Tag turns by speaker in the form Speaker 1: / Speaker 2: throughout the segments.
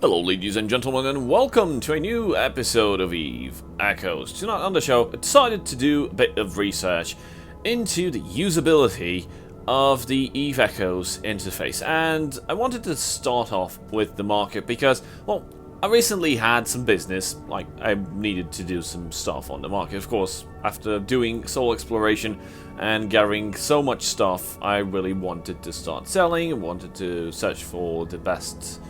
Speaker 1: Hello ladies and gentlemen, and welcome to a new episode of Eve Echoes. Tonight on the show, I decided to do a bit of research into the usability of the Eve Echoes interface, and I wanted to start off with the market because, well, I recently had some business, like I needed to do some stuff on the market. Of course, after doing soul exploration and gathering so much stuff, I really wanted to start selling. I wanted to search for the best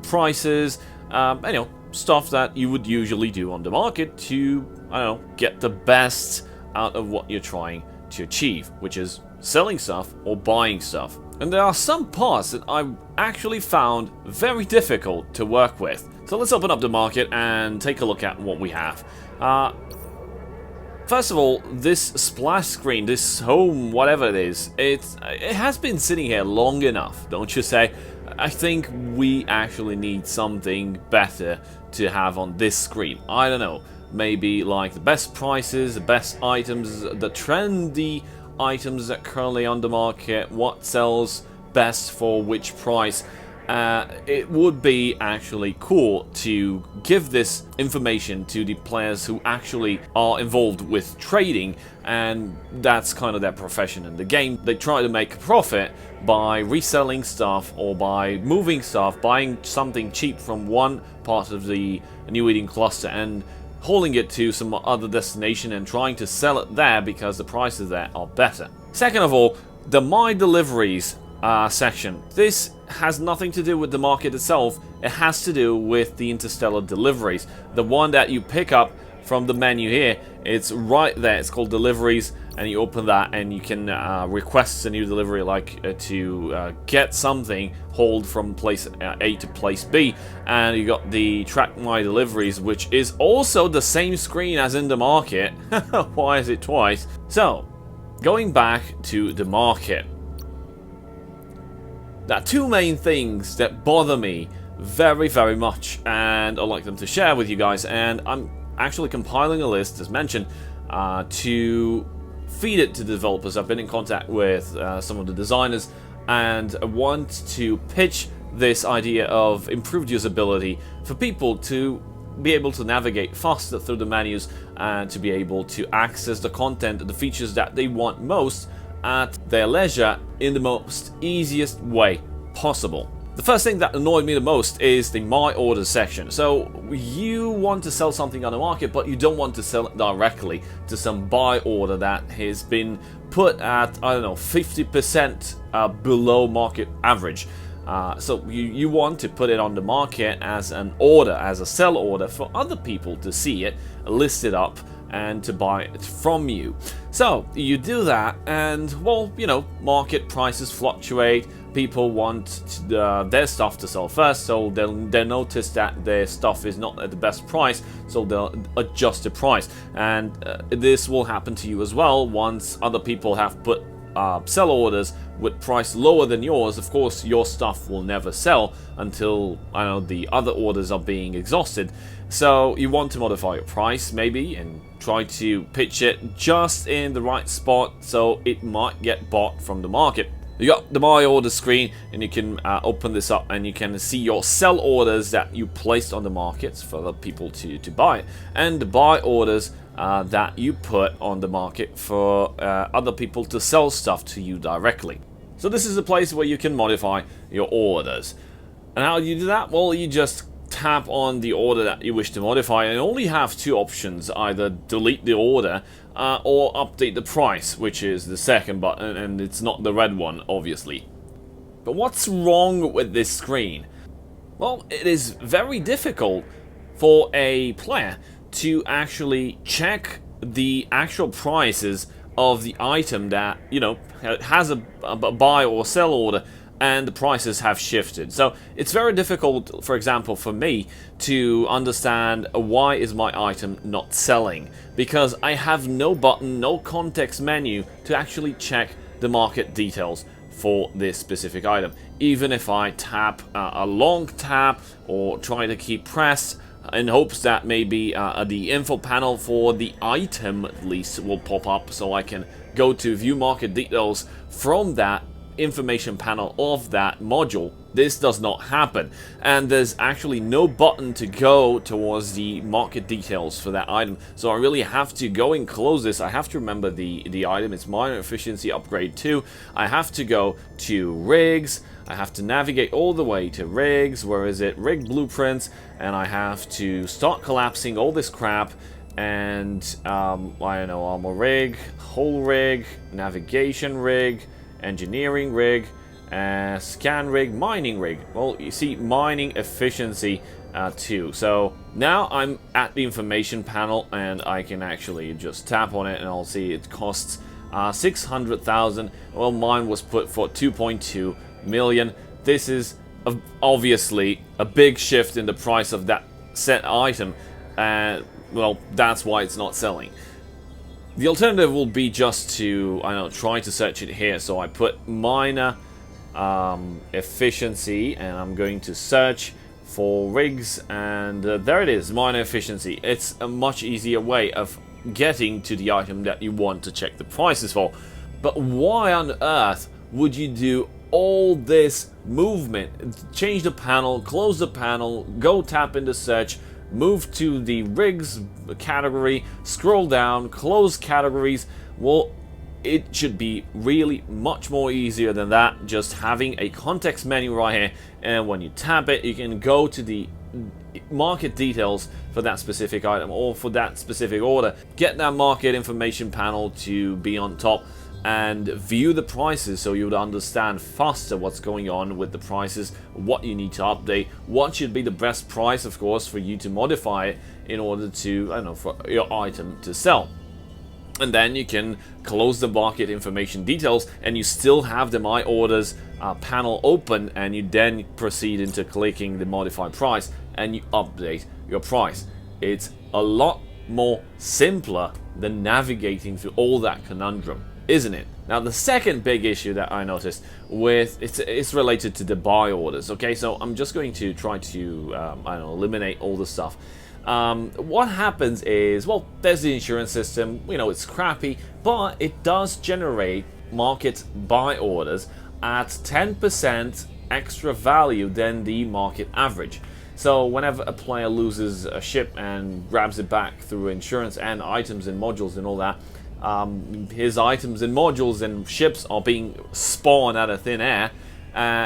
Speaker 1: prices, stuff that you would usually do on the market to, get the best out of what you're trying to achieve, which is selling stuff or buying stuff. And there are some parts that I actually found very difficult to work with. So let's open up the market and take a look at what we have. First of all, this splash screen, this home, whatever it is, it has been sitting here long enough, don't you say? I think we actually need something better to have on this screen. I don't know, maybe like the best prices, the best items, the trendy items that are currently on the market, what sells best for which price. It would be actually cool to give this information to the players who actually are involved with trading, and that's kind of their profession in the game. They try to make a profit by reselling stuff or by moving stuff, buying something cheap from one part of the New Eden cluster and hauling it to some other destination and trying to sell it there because the prices there are better. Second of all, the My Deliveries section. This has nothing to do with the market itself. It has to do with the interstellar deliveries. The one that you pick up from the menu here, it's right there. It's called Deliveries, and you open that and you can request a new delivery, like to get something hauled from place A to place B. And you got the Track My Deliveries, which is also the same screen as in the market. Why is it twice? So, going back to the market, there are two main things that bother me very, very much, and I'd like them to share with you guys, and I'm actually compiling a list, as mentioned, to feed it to the developers. I've been in contact with some of the designers, and I want to pitch this idea of improved usability for people to be able to navigate faster through the menus and to be able to access the content, the features that they want most at their leisure in the most easiest way possible. The first thing that annoyed me the most is the My Orders section. So you want to sell something on the market, but you don't want to sell it directly to some buy order that has been put at, 50% below market average. So you want to put it on the market as an order, as a sell order for other people to see it, list it up, and to buy it from you. So you do that, and well, market prices fluctuate. People want their stuff to sell first, so they'll notice that their stuff is not at the best price, so they'll adjust the price. And this will happen to you as well once other people have put sell orders with price lower than yours. Of course, your stuff will never sell until the other orders are being exhausted. So you want to modify your price maybe and try to pitch it just in the right spot so it might get bought from the market. You got the My Order screen, and you can open this up and you can see your sell orders that you placed on the markets for other people to buy, and the buy orders that you put on the market for other people to sell stuff to you directly. So this is a place where you can modify your orders. And how do you do that? Well, you just tap on the order that you wish to modify and only have two options: either delete the order or update the price, which is the second button, and it's not the red one, obviously. But what's wrong with this screen? Well, it is very difficult for a player to actually check the actual prices of the item that, has a buy or sell order, and the prices have shifted. So it's very difficult, for example, for me to understand why is my item not selling, because I have no button, no context menu to actually check the market details for this specific item. Even if I tap a long tap or try to keep pressed in hopes that maybe the info panel for the item at least will pop up, so I can go to view market details from that information panel of that module, this does not happen. And there's actually no button to go towards the market details for that item. So I really have to go and close this. I have to remember the item. It's minor efficiency upgrade 2. I have to go to rigs. I have to navigate all the way to rigs. Where is it? Rig blueprints. And I have to start collapsing all this crap. And I don't know, armor rig, hull rig, navigation rig, engineering rig, scan rig, mining rig. Well, you see mining efficiency 2. So now I'm at the information panel, and I can actually just tap on it and I'll see it costs 600,000. Well, mine was put for 2.2 million. This is obviously a big shift in the price of that set item. Well, that's why it's not selling. The alternative will be just to, I don't know, try to search it here. So I put minor efficiency, and I'm going to search for rigs, and there it is, minor efficiency. It's a much easier way of getting to the item that you want to check the prices for. But why on earth would you do all this movement? Change the panel, close the panel, go tap into search, move to the rigs category, scroll down, close categories. Well, it should be really much more easier than that. Just having a context menu right here, and when you tap it, you can go to the market details for that specific item or for that specific order. Get that market information panel to be on top and view the prices, so you would understand faster what's going on with the prices, what you need to update, what should be the best price, of course, for you to modify it in order to, I don't know, for your item to sell. And then you can close the market information details, and you still have the My Orders panel open, and you then proceed into clicking the modify price, and you update your price. It's a lot more simpler than navigating through all that conundrum, isn't it? Now, the second big issue that I noticed with it's related to the buy orders. Okay, so I'm just going to try to I don't know, eliminate all the stuff. What happens is, well, there's the insurance system. You know, it's crappy, but it does generate market buy orders at 10% extra value than the market average. So whenever a player loses a ship and grabs it back through insurance and items and modules and all that, his items and modules and ships are being spawned out of thin air.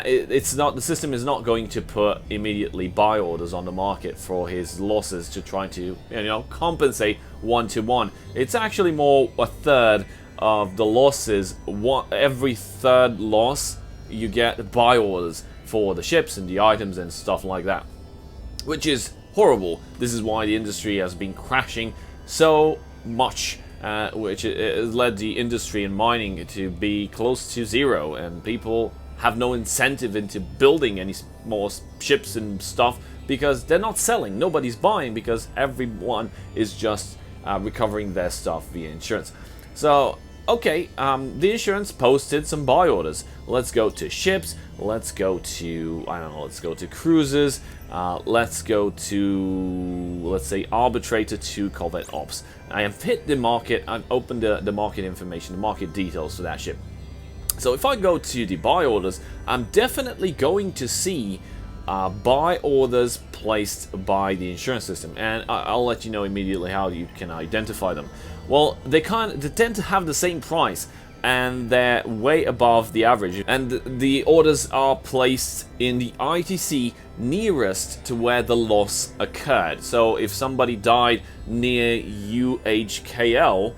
Speaker 1: It's not, the system is not going to put immediately buy orders on the market for his losses to try to, you know, compensate one-to-one. It's actually more a third of the losses. Every third loss, you get buy orders for the ships and the items and stuff like that, which is horrible. This is why the industry has been crashing so much. Which has led the industry in mining to be close to zero, and people have no incentive into building any more ships and stuff because they're not selling. Nobody's buying because everyone is just recovering their stuff via insurance. So, okay, the insurance posted some buy orders. Let's go to ships. Let's go to, I don't know, let's go to cruisers. Let's go to, let's say, Arbitrator 2 Corvette Ops. I have hit the market. I've opened the market information, the market details for that ship. So if I go to the buy orders, I'm definitely going to see buy orders placed by the insurance system, and I'll let you know immediately how you can identify them. Well, they tend to have the same price, and they're way above the average, and the orders are placed in the ITC nearest to where the loss occurred. So if somebody died near UHKL,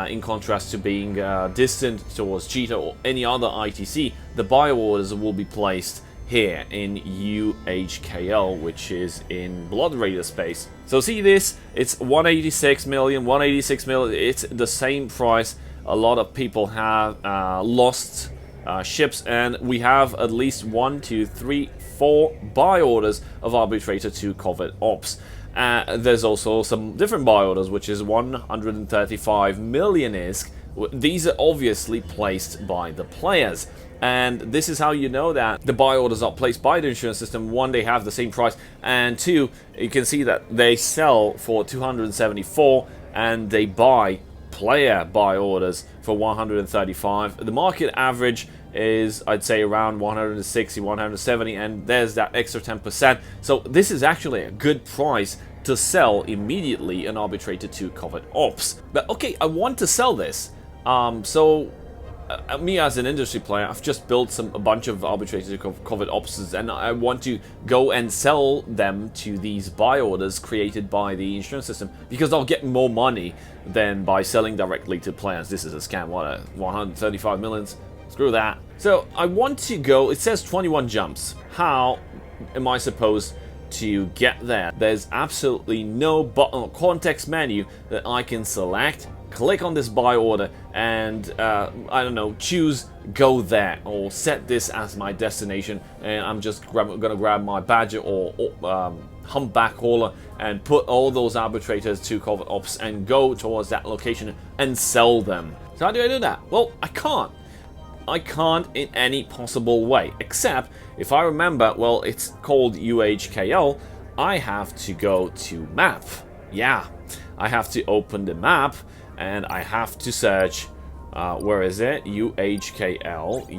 Speaker 1: in contrast to being distant towards Cheetah or any other ITC, the buy orders will be placed here in UHKL, which is in Blood Raider space. So see this, it's 186 million, 186 million, it's the same price. A lot of people have lost ships, and we have at least 1, 2, 3, 4 buy orders of Arbitrator 2 Corvette Ops. There's also some different buy orders, which is 135 million ISK. These are obviously placed by the players. And this is how you know that the buy orders are placed by the insurance system. One, they have the same price, and two, you can see that they sell for 274 and they buy player buy orders for 135. The market average is, I'd say, around 160, 170, and there's that extra 10%. So this is actually a good price to sell immediately an arbitrator to covert ops. But okay, I want to sell this. Me as an industry player, I've just built a bunch of arbitrators to covert ops, and I want to go and sell them to these buy orders created by the insurance system, because I'll get more money than by selling directly to players. This is a scam. What, 135 millions? Screw that. So I want to go, it says 21 jumps. How am I supposed to get there? There's absolutely no button or context menu that I can select. Click on this buy order and, I don't know, choose go there, or set this as my destination, and I'm just gonna grab my badger or humpback hauler and put all those arbitrators to covert ops and go towards that location and sell them. So how do I do that? Well, I can't. I can't in any possible way, except if I remember, well, it's called UHKL, I have to go to map. Yeah, I have to open the map and I have to search, where is it? UHKL,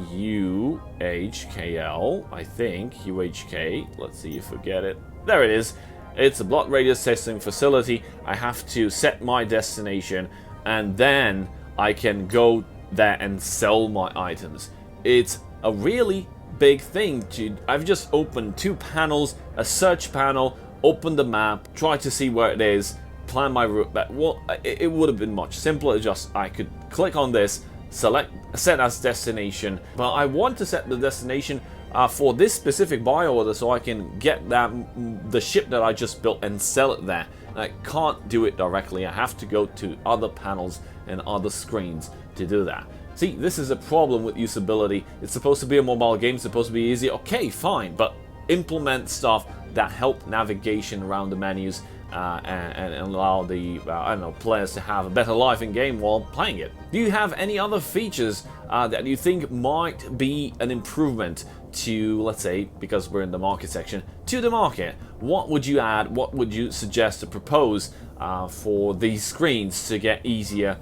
Speaker 1: I think, UHK, let's see if we get it. There it is. It's a block radius testing facility. I have to set my destination and then I can go there and sell my items. It's a really big thing to, I've just opened 2 panels, a search panel, opened the map, try to see where it is, plan my route back. Well, it would have been much simpler. Just I could click on this, select set as destination, but I want to set the destination for this specific buy order so I can get the ship that I just built and sell it there. And I can't do it directly. I have to go to other panels and other screens to do that. See, this is a problem with usability. It's supposed to be a mobile game, it's supposed to be easy. Okay, fine, but implement stuff that help navigation around the menus and allow the I don't know, players to have a better life in game while playing it. Do you have any other features that you think might be an improvement to, let's say, because we're in the market section, to the market? What would you add? What would you suggest to propose for these screens to get easier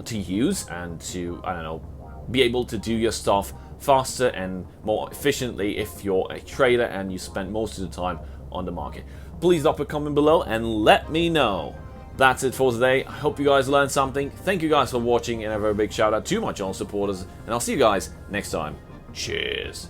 Speaker 1: to use and to, I don't know, be able to do your stuff faster and more efficiently if you're a trader and you spend most of the time on the market? Please drop a comment below and let me know. That's it for today. I hope you guys learned something. Thank you guys for watching, and a very big shout out to my channel supporters, and I'll see you guys next time. Cheers.